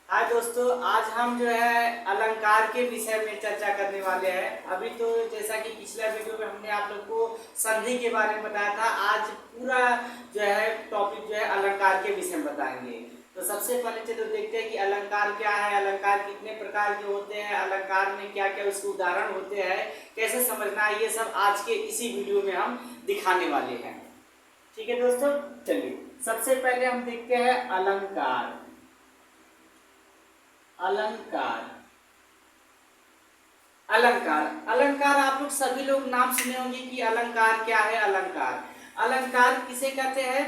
हाय दोस्तों, आज हम जो है अलंकार के विषय में चर्चा करने वाले हैं। अभी तो जैसा कि पिछला वीडियो में हमने आप लोग को संधि के बारे में बताया था, आज पूरा जो है टॉपिक जो है अलंकार के विषय में बताएंगे। तो सबसे पहले चलो देखते हैं कि अलंकार क्या है, अलंकार कितने प्रकार के होते हैं, अलंकार में क्या क्या उसके उदाहरण होते हैं, कैसे समझना है, ये सब आज के इसी वीडियो में हम दिखाने वाले हैं। ठीक है दोस्तों, चलिए सबसे पहले हम देखते हैं अलंकार। अलंकार अलंकार अलंकार आप लोग सभी लोग नाम सुने होंगे कि अलंकार क्या है। अलंकार अलंकार किसे कहते हैं?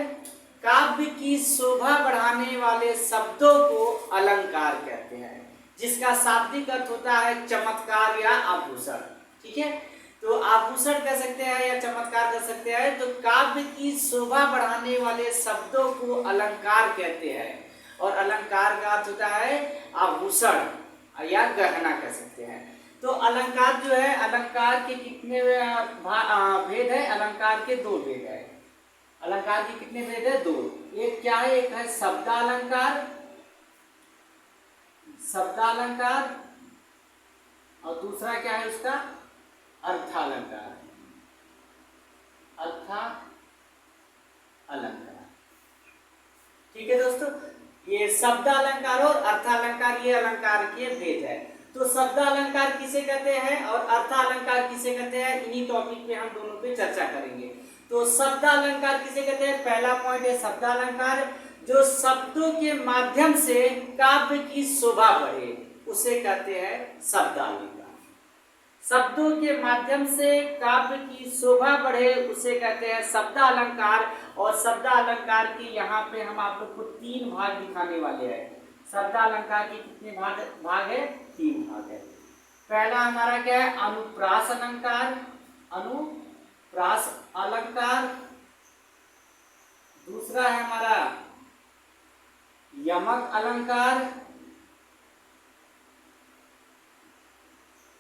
काव्य की शोभा बढ़ाने वाले शब्दों को अलंकार कहते हैं, जिसका शाब्दिक अर्थ होता है चमत्कार या आभूषण। ठीक है, तो आभूषण कह सकते हैं या चमत्कार कह सकते हैं। तो काव्य की शोभा बढ़ाने वाले शब्दों को अलंकार कहते हैं, और अलंकार का अर्थ होता है आभूषण या गहना कह सकते हैं। तो अलंकार जो है, अलंकार के कितने भेद है? अलंकार के दो भेद है। अलंकार के कितने भेद है? दो। एक क्या है? एक है शब्दालंकार, शब्दालंकार, और दूसरा क्या है उसका? अर्थालंकार, अर्थालंकार। ठीक है दोस्तों, ये शब्दालंकार और अर्थालंकार ये अलंकार के भेद है। तो शब्दालंकार किसे कहते हैं और अर्थालंकार किसे कहते हैं, इन्हीं टॉपिक पे हम दोनों पे चर्चा करेंगे। तो शब्दालंकार किसे कहते हैं? पहला पॉइंट है शब्दालंकार, जो शब्दों के माध्यम से काव्य की शोभा बढ़े उसे कहते हैं शब्दालंकार। शब्दों के माध्यम से काव्य की शोभा बढ़े उसे कहते हैं शब्दालंकार। और शब्दालंकार के यहाँ पे हम आप लोग को तीन भाग दिखाने वाले हैं। शब्दालंकार के कितने भाग है? तीन भाग है। पहला हमारा क्या है? अनुप्रास अलंकार, अनुप्रास अलंकार। दूसरा है हमारा यमक अलंकार,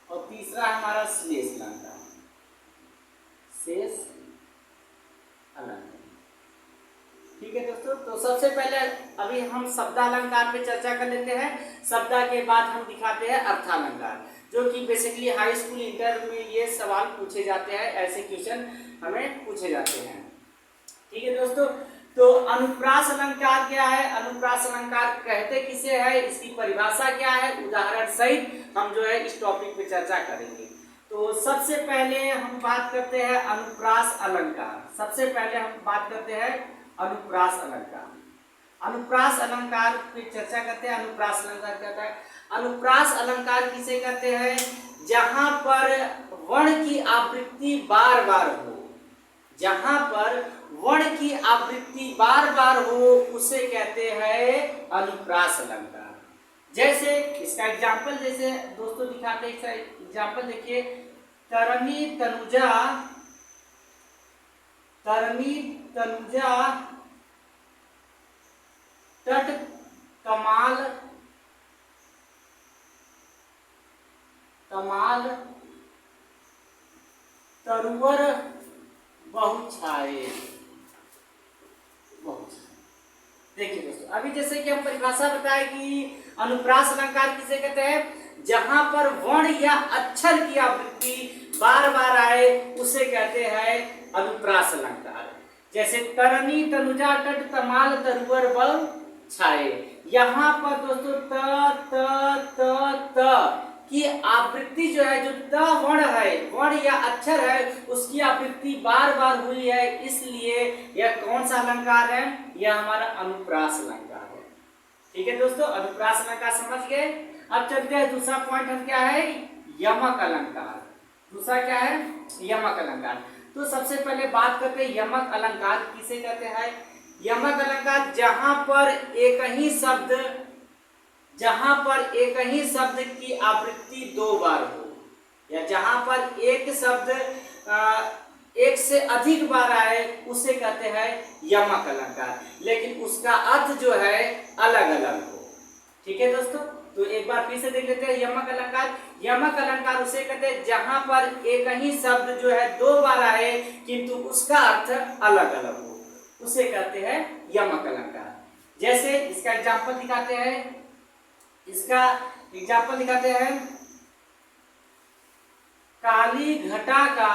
और तीसरा है हमारा श्लेष अलंकार, शेष अलंकार। ठीक है दोस्तों, तो सबसे पहले अभी हम शब्दालंकार पे चर्चा कर लेते हैं। शब्दा के बाद हम दिखाते हैं अर्थालंकार, जो कि बेसिकली हाई स्कूल इंटर में ये सवाल पूछे जाते हैं, ऐसे क्वेश्चन हमें पूछे जाते हैं। ठीक है दोस्तों, तो अनुप्रास अलंकार क्या है? अनुप्रास अलंकार कहते किसे है, इसकी परिभाषा क्या है, उदाहरण सहित हम जो है इस टॉपिक पे चर्चा करेंगे। तो सबसे पहले हम बात करते हैं अनुप्रास अलंकार। सबसे पहले हम बात करते हैं अनुप्रास अलंकार। अनुप्रास अलंकार पे चर्चा करते हैं। अनुप्रास अलंकार क्या है? अनुप्रास अलंकार किसे कहते हैं? जहां पर वर्ण की आवृत्ति बार बार हो, जहां पर वर्ण की आवृत्ति बार बार हो उसे कहते हैं अनुप्रास अलंकार। जैसे इसका एग्जाम्पल जैसे दोस्तों दिखाते हैं, इसका एग्जाम्पल देखिए। तरनी तनुजा, तरनी तनुजा तट कमाल, कमाल तरुवर बहु छाए। देखिए दोस्तों, अभी जैसे कि हम परिभाषा बताए कि अनुप्रास अलंकार किसे कहते हैं? जहां पर वर्ण या अक्षर की आवृत्ति बार बार आए उसे कहते हैं अनुप्रास अलंकार। जैसे तरनी तनुजा तट तमाल तरुवर बहु छाए, यहाँ पर दोस्तों त त त त की आवृत्ति जो है, जो त वर्ण है, वर्ण या अक्षर है, उसकी आवृत्ति बार बार हुई है, इसलिए यह कौन सा अलंकार है? यह हमारा अनुप्रास अलंकार है। ठीक है दोस्तों, अनुप्रास अलंकार समझ गए। अब चलते हैं दूसरा पॉइंट हम क्या है? यमक अलंकार। दूसरा क्या है? यमक अलंकार। तो सबसे पहले बात करते हैं यमक अलंकार किसे कहते हैं। यमक अलंकार जहां पर एक ही शब्द, जहां पर एक ही शब्द की आवृत्ति दो बार हो, या जहां पर एक शब्द एक से अधिक बार आए उसे कहते हैं यमक अलंकार, लेकिन उसका अर्थ जो है अलग अलग हो। ठीक है दोस्तों, तो एक बार फिर से देख लेते हैं यमक अलंकार। यमक अलंकार उसे कहते हैं जहां पर एक ही शब्द जो है दो बार आए किंतु उसका अर्थ अलग अलग हो, उसे कहते हैं यमक अलंकार। जैसे इसका एग्जाम्पल दिखाते हैं। इसका एग्जाम्पल दिखाते हैं। काली घटा का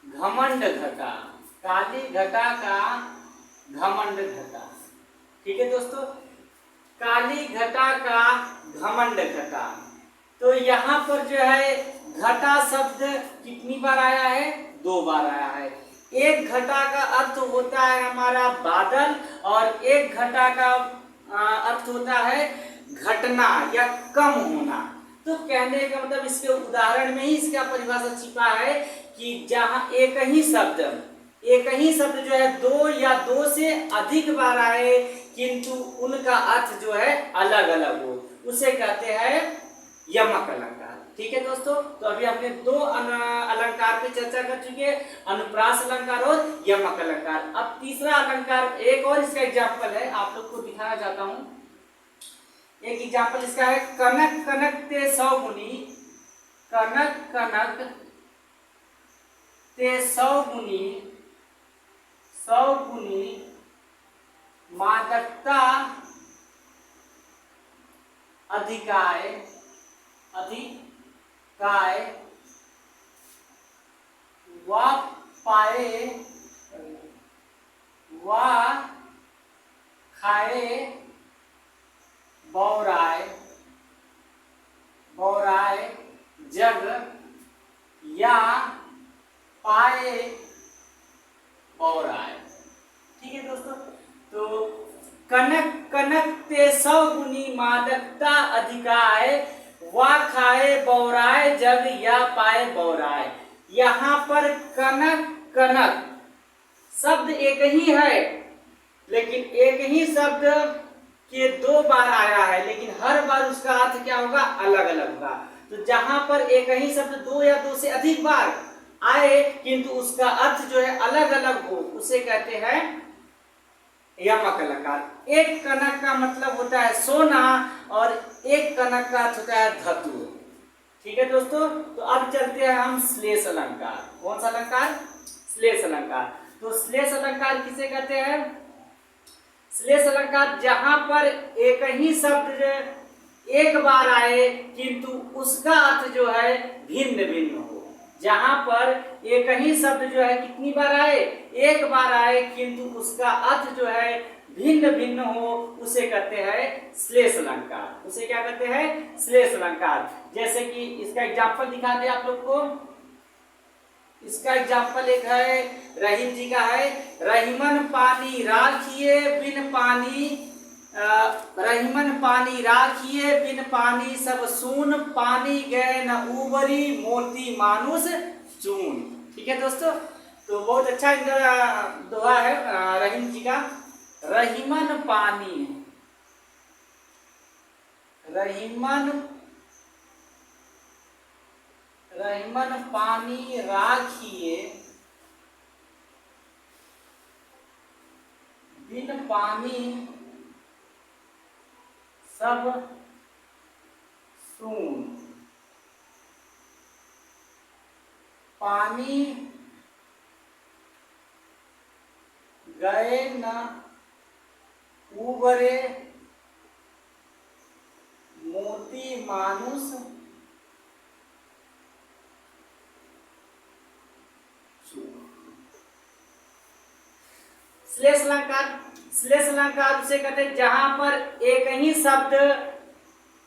घमंड घटा, काली घटा का घमंड घटा। ठीक है दोस्तों, काली घटा का घमंड घटा। तो यहाँ पर जो है घटा शब्द कितनी बार आया है? 2 बार आया है। एक घटा का अर्थ होता है हमारा बादल, और एक घटा का अर्थ होता है घटना या कम होना। तो कहने का मतलब इसके उदाहरण में ही इसका परिभाषा छिपा है कि जहाँ एक ही शब्द जो है 2 या 2 से अधिक बार आए किंतु उनका अर्थ जो है अलग अलग हो, उसे कहते हैं यमक अलंकार। ठीक है दोस्तों, तो अभी हमने 2 अलंकार पे चर्चा कर चुके हैं, अनुप्रास अलंकार और यमक अलंकार। अब तीसरा अलंकार, एक और इसका एग्जाम्पल है, आप लोग को दिखाना चाहता हूं। एक एग्जाम्पल इसका है, कनक कनक ते 100 गुनी, कनक कनक ते 100 गुनी, 100 गुनी मादकता अधिकाय वा पाए वा खाए बौराए जग या पाए बौराए। ठीक है दोस्तों, तो कनक कनक ते 100 गुनी मादकता अधिकाय वा खाए बौराए जग या पाए बौराए। यहाँ पर कनक कनक शब्द एक ही है, लेकिन एक ही शब्द के 2 बार आया है, लेकिन हर बार उसका अर्थ क्या होगा? अलग अलग होगा। तो जहां पर एक ही शब्द 2 या 2 से अधिक बार आए किंतु उसका अर्थ जो है अलग अलग हो, उसे कहते हैं यमक अलंकार। एक कनक का मतलब होता है सोना और एक कनक का अर्थ होता है धातु। ठीक है दोस्तों, तो अब चलते हैं हम श्लेष अलंकार। कौन सा अलंकार? श्लेष अलंकार। तो श्लेष अलंकार किसे कहते हैं? श्लेष अलंकार जहां पर एक ही शब्द एक बार आए किंतु उसका अर्थ जो है भिन्न भिन्न हो। जहां पर एक ही शब्द जो है कितनी बार आए? एक बार आए किंतु उसका अर्थ जो है भिन्न भिन्न हो, उसे कहते हैं श्लेष अलंकार। उसे क्या कहते हैं? श्लेष अलंकार। जैसे कि इसका एग्जाम्पल दिखा दे आप लोग को। इसका एग्जाम्पल एक है, रहीम जी का है, रहीमन पानी राखिए बिन पानी, रहीमन पानी राखिए बिन पानी सब सून, पानी गए न उबरी मोती मानुष चून। ठीक है दोस्तों, तो बहुत अच्छा दोहा है रहीम जी का। रहीमन पानी, रहीमन पानी राखिए बिन पानी सब सून, पानी गए न उबरे मोती मानुष श्लेष अलंकार। श्लेष अलंकार उसे कहते हैं जहां पर एक ही शब्द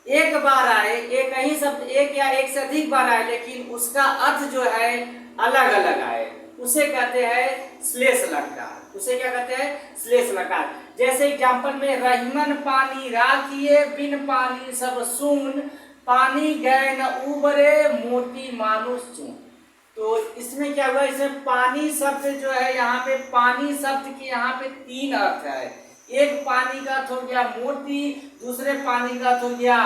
एक बार आए, एक ही शब्द एक या एक से अधिक बार आए, लेकिन उसका अर्थ जो है अलग अलग आए, उसे कहते हैं श्लेष अलंकार। उसे क्या कहते हैं? श्लेष अलंकार। जैसे एग्जाम्पल में, रहीमन पानी राखिए बिन पानी सब सून, पानी गए न उबरे मोती मानुष चून। तो इसमें क्या हुआ? इसमें पानी शब्द जो है, यहाँ पे पानी शब्द के यहाँ पे 3 अर्थ है। एक पानी का अर्थ हो गया मोती, दूसरे पानी का अर्थ हो गया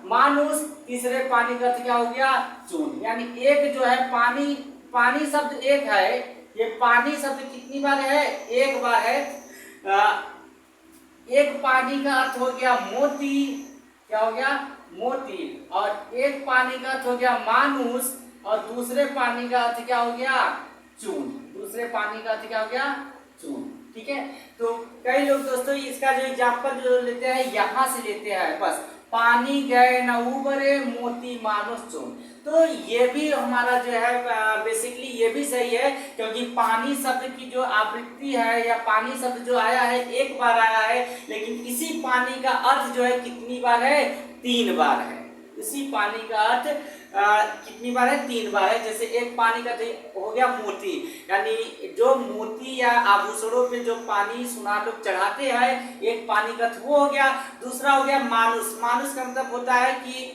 मानुष, तीसरे पानी का अर्थ क्या हो गया? चून। यानी एक जो है पानी शब्द एक है, ये पानी शब्द कितनी बार है? एक बार है। एक पानी का अर्थ हो गया मोती, क्या हो गया? मोती। और एक पानी का अर्थ हो गया मानुष, और दूसरे पानी का अर्थ क्या हो गया? चून। दूसरे पानी का अर्थ क्या हो गया? चून। ठीक है। तो कई लोग दोस्तों इसका जो एग्जाम्पल जो लेते हैं यहाँ से लेते हैं, बस पानी गए न उबरे मोती मानुष चुन। तो ये भी हमारा जो है बेसिकली ये भी सही है, क्योंकि पानी शब्द की जो आवृत्ति है या पानी शब्द जो आया है एक बार आया है, लेकिन इसी पानी का अर्थ जो है कितनी बार है, 3 बार है। इसी पानी का अर्थ कितनी बार है, 3 बार है। जैसे एक पानी का हो गया मोती, यानी जो मोती या आभूषणों पे जो पानी सुनार लोग चढ़ाते हैं, एक पानी का वो हो गया। दूसरा हो गया मानुष। मानुष का मतलब होता है कि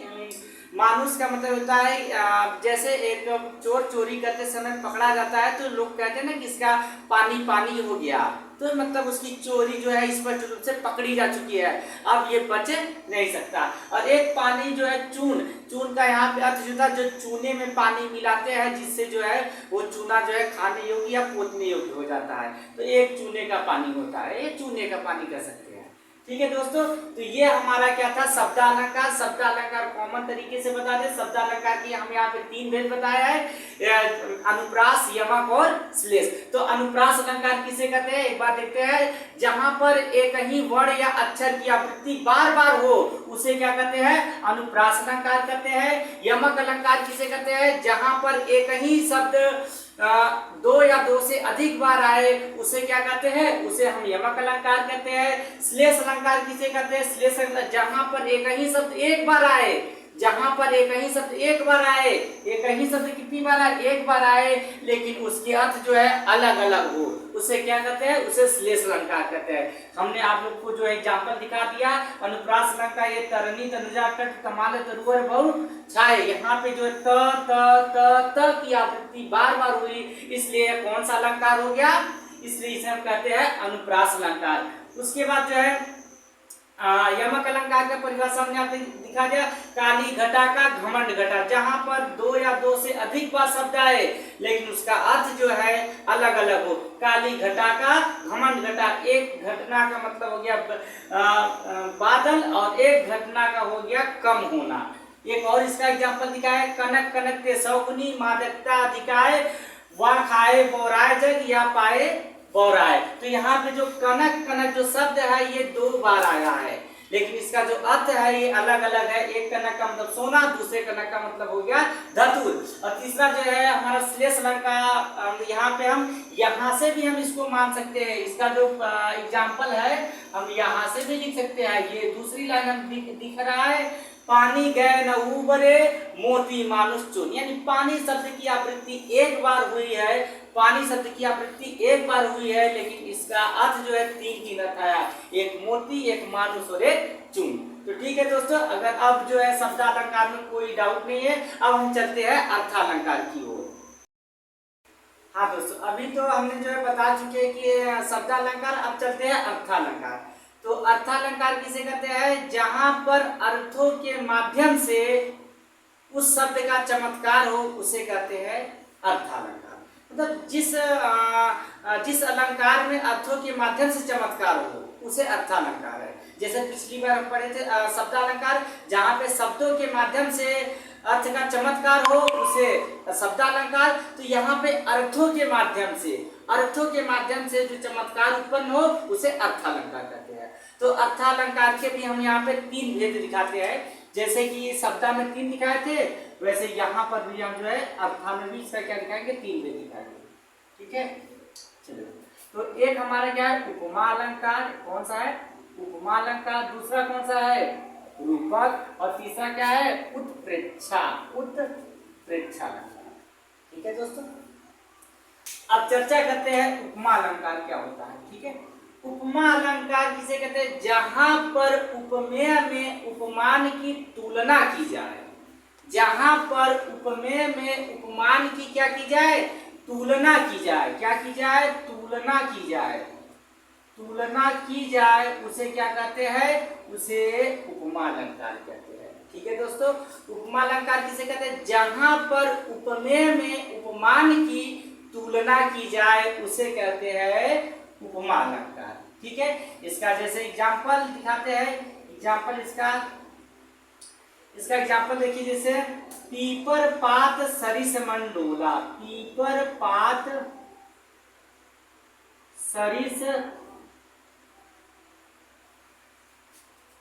मानुष का मतलब होता है जैसे एक चोर चोरी करते समय पकड़ा जाता है तो लोग कहते हैं ना कि इसका पानी पानी हो गया, तो मतलब उसकी चोरी जो है स्पष्ट रूप से पकड़ी जा चुकी है, अब ये बच नहीं सकता। और एक पानी जो है चून, चून का यहाँ पे अर्थ जो था, जो चूने में पानी मिलाते हैं जिससे जो है वो चूना जो है खाने योग्य या पोतने योग्य हो जाता है, तो एक चूने का पानी होता है, ये चूने का पानी कह सकते हैं। ठीक है दोस्तों, तो ये हमारा क्या था, शब्दालंकार। शब्दालंकार कॉमन तरीके से बता दें, शब्दालंकार की हम यहाँ पे 3 भेद बताया है, अनुप्रास, यमक और श्लेष। तो अनुप्रास अलंकार किसे कहते हैं, एक बार देखते हैं। जहां पर एक ही वर्ण या अक्षर की आवृत्ति बार बार हो उसे क्या कहते हैं, अनुप्रास अलंकार कहते हैं। यमक अलंकार किसे कहते हैं, जहां पर एक ही शब्द 2 या 2 से अधिक बार आए उसे क्या कहते हैं, उसे हम यमक अलंकार कहते हैं। श्लेष अलंकार किसे कहते हैं, श्लेष अलंकार जहां पर एक ही शब्द एक बार आए, जहां पर एक ही शब्द एक बार आए, एक ही शब्द कितनी बार आए, एक बार आए, लेकिन उसके अर्थ जो है अलग अलग हो, उसे क्या कहते हैं, उसे श्लेष अलंकार कहते हैं। हमने आप लोग को जो एग्जांपल दिखा दिया, अनुप्रास अलंकार ये तरनी तनुजा कट कमाल तरुवर बहु छाए, यहाँ पे जो त त त त की आवृत्ति बार बार हुई, इसलिए कौन सा अलंकार हो गया, इसलिए इसे हम कहते हैं अनुप्रास अलंकार। उसके बाद जो है यमक अलंकार का परिभाषा हमने आपको दिखा दिया, काली घटा का घमंड घटा, जहां पर 2 या 2 से अधिक बार शब्द आए लेकिन उसका अर्थ जो है अलग अलग हो। काली घटा का घमंड घटा, एक घटना का मतलब हो गया बादल और एक घटना का हो गया कम होना। एक और इसका एग्जाम्पल दिखाया है, कनक कनक के शौकनी मादकता अधिकाय, वह खाए बोराय जग या पाए बौराए। तो यहाँ पे जो कनक कनक जो शब्द है ये 2 बार आया है, लेकिन इसका जो अर्थ है ये अलग अलग है। एक कनक का मतलब सोना, दूसरे कनक का मतलब हो गया धतूर। और तीसरा जो है हमारा श्लेष अलंकार, यहाँ पे हम यहाँ से भी हम इसको मान सकते हैं, इसका जो एग्जाम्पल है हम यहाँ से भी लिख सकते हैं। ये दूसरी लाइन हम दिख रहा है, पानी गए न उबरे मोती मानुष चुन, यानी पानी शब्द की आवृत्ति एक बार हुई है, पानी शब्द की आवृत्ति एक बार हुई है, लेकिन इसका अर्थ जो है 3 अर्थ आया, एक मोती, एक मानुष और एक चुन। तो ठीक है दोस्तों, अगर अब जो है शब्दालंकार में कोई डाउट नहीं है, अब हम चलते हैं अर्थालंकार की ओर। हाँ दोस्तों, अभी तो हमने जो है बता चुके हैं कि शब्दालंकार, अब चलते हैं अर्थालंकार। तो अर्थालंकार किसे कहते हैं, जहां पर अर्थों के माध्यम से उस शब्द का चमत्कार हो उसे कहते हैं अर्थालंकार। मतलब जिस अलंकार में अर्थों के माध्यम से चमत्कार हो उसे अर्थालंकार है। जैसे पिछली बार हम पढ़े थे शब्दालंकार, जहाँ पे शब्दों के माध्यम से अर्थ का चमत्कार हो उसे शब्दालंकार। तो यहाँ पे अर्थों के माध्यम से जो चमत्कार उत्पन्न हो उसे अर्थालंकार कहते हैं। तो अर्थालंकार के भी हम यहाँ पे 3 भेद दिखाते हैं, जैसे कि शब्दा में 3 दिखाए थे, वैसे यहाँ पर भी हम जो है अर्था में भी इसका क्या दिखाएंगे, 3 भेद दिखाएंगे। ठीक है, चलो। तो एक हमारा क्या है, उपमा अलंकार। कौन सा है, उपमा अलंकार। दूसरा कौन सा है, रूपक। और तीसरा क्या है, उत्प्रेक्षा अलंकार। ठीक है दोस्तों, अब चर्चा करते हैं उपमा अलंकार क्या होता है। ठीक है, उपमा अलंकार किसे कहते हैं, जहां पर उपमेय में उपमान की तुलना की जाए, जहां पर उपमेय में उपमान की क्या की जाए, तुलना की जाए। क्या की जाए, तुलना की जाए, तुलना की जाए, उसे क्या कहते हैं, उसे उपमा अलंकार कहते हैं। ठीक है दोस्तों, उपमा अलंकार किसे कहते हैं, जहां पर उपमेय में उपमान की तुलना की जाए उसे कहते हैं उपमा अलंकार। ठीक है, इसका जैसे एग्जाम्पल दिखाते हैं, एग्जाम्पल इसका एग्जाम्पल देखिए, जैसे पीपर पात सरिस मंडोला, पीपर पात सरिस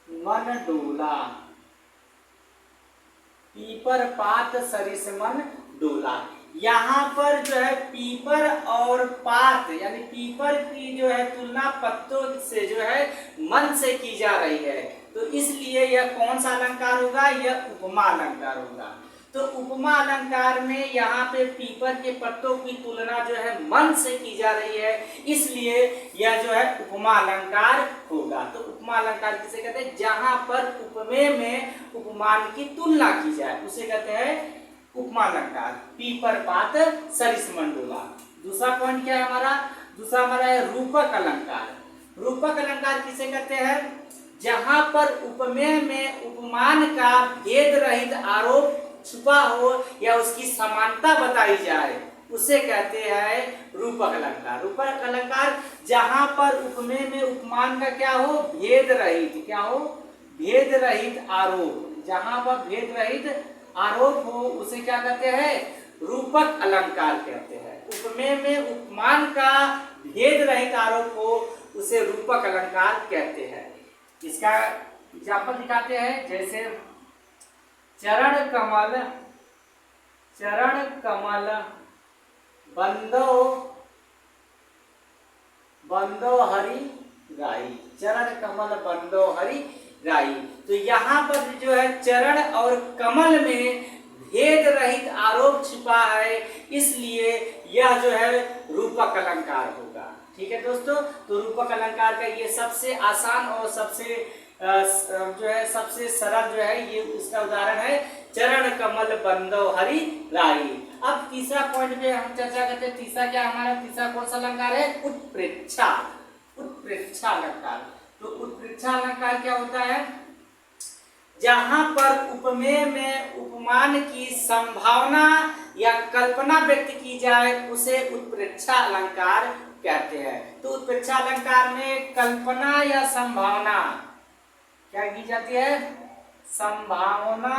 मन डोला, पीपर पात सरिस मन डोला। यहाँ पर जो है पीपर और पात यानी पीपर की जो है तुलना पत्तों से जो है मन से की जा रही है, तो इसलिए यह कौन सा अलंकार होगा, यह उपमा अलंकार होगा। तो उपमा अलंकार में यहाँ पे पीपर के पत्तों की तुलना जो है मन से की जा रही है, इसलिए यह जो है उपमा अलंकार होगा। तो उपमा अलंकार किसे कहते हैं, जहां पर उपमेय में उपमान की तुलना की जाए उसे कहते हैं उपमा अलंकार। पीपर पात सरिस मन डोला। दूसरा पॉइंट क्या है हमारा, दूसरा हमारा है रूपक अलंकार। रूपक अलंकार किसे कहते हैं, जहां पर उपमेय में उपमान का भेद रहित आरोप छुपा हो या उसकी समानता बताई जाए उसे कहते हैं रूपक अलंकार। रूपक अलंकार जहां पर उपमेय में उपमान का क्या हो, भेद रहित, क्या हो, भेद रहित आरोप, जहां पर भेद रहित आरोप हो उसे क्या कहते हैं, रूपक अलंकार कहते हैं। उपमेय में उपमान का भेद रहित आरोप हो उसे रूपक अलंकार कहते हैं। इसका एग्जाम्पल दिखाते हैं, जैसे चरण कमल बंदो हरि राई, चरण कमल बंदो हरि राई। तो यहाँ पर जो है चरण और कमल में भेद रहित आरोप छिपा है, इसलिए यह जो है रूपक अलंकार होगा। ठीक है दोस्तों, तो रूपक अलंकार का ये सबसे आसान और सबसे जो है सबसे सरल जो है ये उसका उदाहरण है चरण कमल बंदो हरि राई। अब तीसरा पॉइंट पे हम चर्चा करते हैं, तीसरा क्या हमारा, तीसरा कौन सा अलंकार है, उत्प्रेक्षा। उत्प्रेक्षा अलंकार। तो उत्प्रेक्षा अलंकार क्या होता है, जहां पर उपमेय में उपमान की संभावना या कल्पना व्यक्त की जाए उसे उत्प्रेक्षा अलंकार कहते हैं। तो उत्प्रेक्षा अलंकार में कल्पना या संभावना क्या की जाती है, संभावना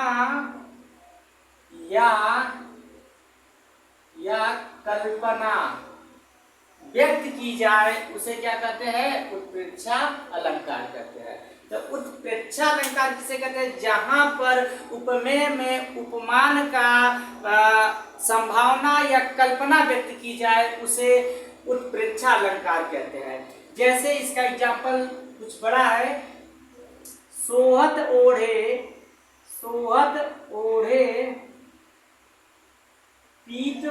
या कल्पना व्यक्त की जाए उसे क्या कहते हैं, उत्प्रेक्षा अलंकार कहते हैं। तो उत्प्रेक्षा अलंकार किसे कहते हैं, जहां पर उपमेय में उपमान का संभावना या कल्पना व्यक्त की जाए उसे उत्प्रेक्षा अलंकार कहते हैं। जैसे इसका एग्जाम्पल कुछ बड़ा है, सोहत ओढ़े पीत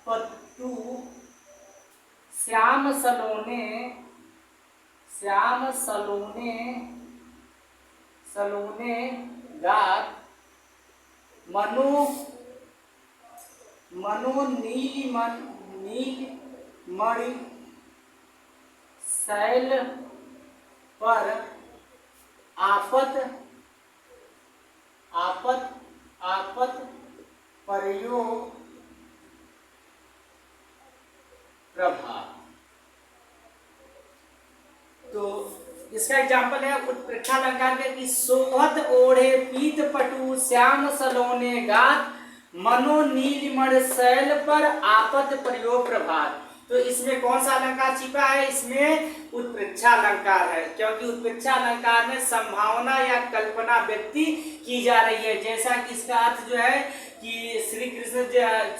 पट्टू श्याम सलोने गात मनो नील मणि शैल पर आपत परयो प्रभात। तो इसका एग्जाम्पल है उत्प्रेक्षा अलंकार के कि सोहत ओढ़े पीत पटु श्याम सलोने गात मनो नीलमण शैल पर आपत प्रयोग प्रभात। तो इसमें कौन सा अलंकार छिपा है, इसमें उत्प्रेक्षा अलंकार है, क्योंकि उत्प्रेक्षा अलंकार में संभावना या कल्पना व्यक्ति की जा रही है। जैसा कि इसका अर्थ जो है कि श्री कृष्ण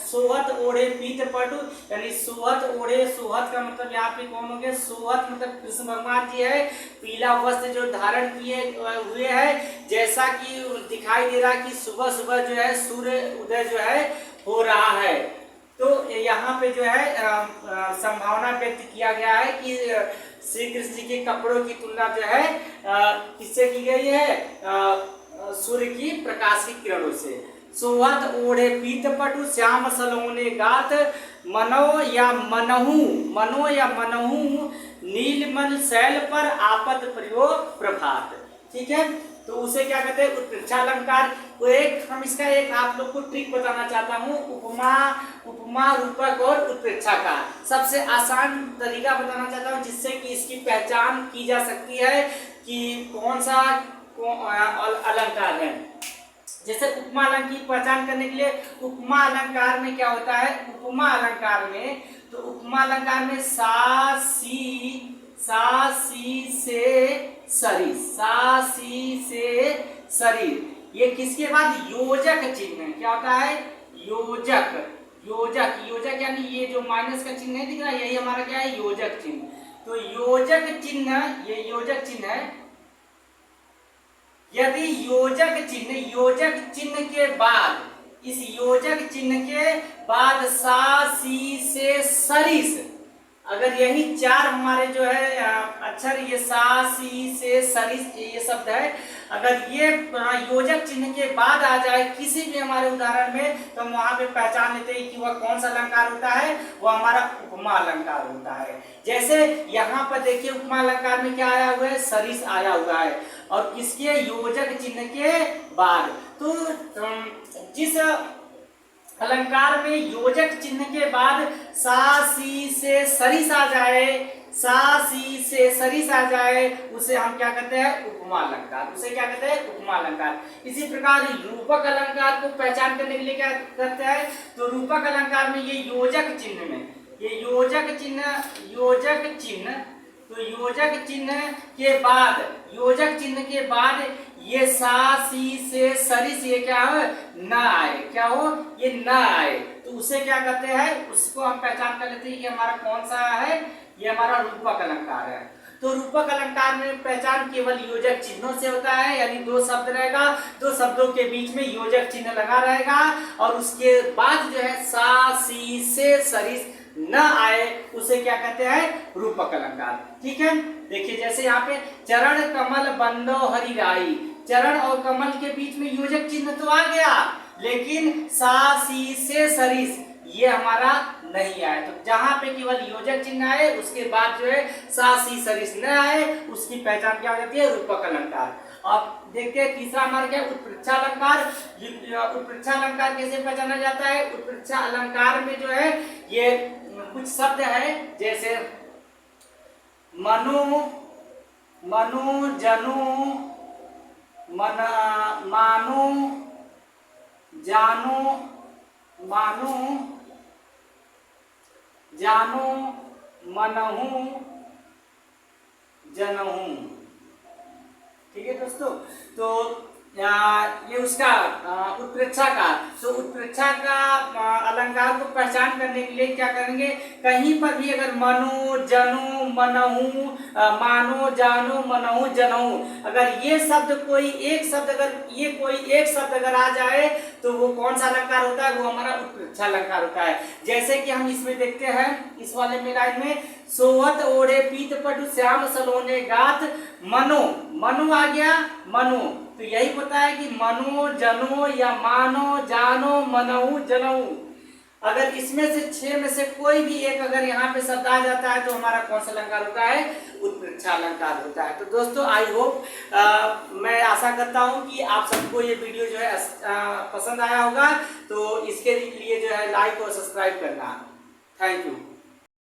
सोहत ओढ़े पीत पटु, यानी सोहत ओढ़े, सोहत का मतलब यहाँ पे कौन हो गया, सोहत मतलब कृष्ण भगवान जी है, पीला वस्त्र जो धारण किए हुए है, जैसा कि दिखाई दे रहा है कि सुबह सुबह जो है सूर्य उदय जो है हो रहा है। तो यहाँ पे जो है संभावना व्यक्त किया गया है कि श्री कृष्ण जी के कपड़ों की तुलना जो है किससे की गई है, सूर्य की प्रकाश की किरणों से। सोहत ओढ़े पीत पटु श्याम सलोने गात मनो या मनहु नीलमल शैल पर आपत प्रयोग प्रभात। ठीक है, तो उसे क्या कहते हैं, उत्प्रेक्षा अलंकार। तो एक हम इसका एक आप लोग को ट्रिक बताना चाहता हूँ, उपमा रूपक और उत्प्रेक्षा का सबसे आसान तरीका बताना चाहता हूँ, जिससे कि इसकी पहचान की जा सकती है कि कौन सा अलंकार है। जैसे उपमा अलंकार की पहचान करने के लिए, उपमा अलंकार में क्या होता है, उपमा अलंकार में तो उपमा अलंकार में सा सी से शरीर, सा सी से शरीर, ये किसके बाद योजक चिन्ह है। क्या होता है? योजक, योजक, योजक यानी ये जो माइनस का चिन्ह नहीं दिख रहा है, यही हमारा क्या है? योजक चिन्ह। तो योजक चिन्ह, ये योजक चिन्ह है। यदि योजक चिन्ह के बाद, इस योजक चिन्ह के बाद सा सी से सरिस, अगर यही चार हमारे जो है अक्षर, ये सा सी से सरिस ये शब्द है, अगर ये योजक चिन्ह के बाद आ जाए किसी भी हमारे उदाहरण में, तो हम वहां पे पहचान लेते हैं कि वह कौन सा अलंकार होता है, वह हमारा उपमा अलंकार होता है। जैसे यहाँ पर देखिए उपमा अलंकार में क्या आया हुआ है? सरिस आया हुआ है, और किसके? योजक चिन्ह के बाद। तो जिस अलंकार में योजक चिन्ह के बाद सा सी से सरिस आ जाए, सा सी से सरिस आ जाए, उसे हम क्या कहते हैं? उपमा अलंकार। उसे क्या कहते हैं? उपमा अलंकार। इसी प्रकार रूपक अलंकार को पहचान करने के लिए क्या करते हैं? तो रूपक अलंकार में ये योजक चिन्ह में, ये योजक चिन्ह, तो योजक चिन्ह के बाद, योजक चिन्ह के बाद ये सा सी से सरिस ये क्या हो? न आए। क्या हो? ये न आए, तो उसे क्या कहते हैं? उसको हम पहचान कर लेते हैं ये हमारा कौन सा है? ये हमारा रूपक अलंकार है। तो रूपक अलंकार में पहचान केवल योजक चिन्हों से होता है, यानी दो शब्द रहेगा, दो शब्दों के बीच में योजक चिन्ह लगा रहेगा, और उसके बाद जो है सा सी से सरिस न आए, उसे क्या कहते हैं? रूपक अलंकार। ठीक है, देखिए जैसे यहाँ पे चरण कमल बंदो हरि राई, चरण और कमल के बीच में योजक चिन्ह तो आ गया, लेकिन सा सी से सरिस ये हमारा नहीं आया। तो जहां पे केवल योजक चिन्ह आए, उसके बाद जो है सा सी सरिस न आए, उसकी पहचान क्या हो जाती है? रूपक अलंकार। अब देखते हैं तीसरा हमारा क्या? उत्प्रेक्षा अलंकार। उत्प्रेक्षा अलंकार कैसे पहचाना जाता है? उत्प्रेक्षा अलंकार में जो है ये कुछ शब्द है, जैसे मनु, जनु, मानु, जानू, मनहू, जनहू। ठीक है दोस्तों, तो ये उसका उत्प्रेक्षा का, तो उत्प्रेक्षा का अलंकार को पहचान करने के लिए क्या करेंगे? कहीं पर भी अगर मनु, जनु, मनहू, मानो, जानो, मनहू, जनहू, अगर ये शब्द कोई एक शब्द अगर आ जाए, तो वो कौन सा अलंकार होता है? वो हमारा उत्प्रेक्षा अलंकार होता है। जैसे कि हम इसमें देखते हैं, इस वाले में लाइन में, सोहत ओढ़े पीत पटु श्याम सलोने गात, मनु आ गया, मनु, तो यही होता है कि मनो, जनो या मानो, जानो, मनहू, जनहू। अगर इसमें से 6 में से कोई भी एक अगर यहाँ पे शब्द आ जाता है, तो हमारा कौन सा अलंकार होता है? उत्प्रेक्षा अलंकार होता है। तो दोस्तों आई होप, मैं आशा करता हूँ कि आप सबको ये वीडियो जो है पसंद आया होगा। तो इसके लिए जो है लाइक और सब्सक्राइब करना। Thank you.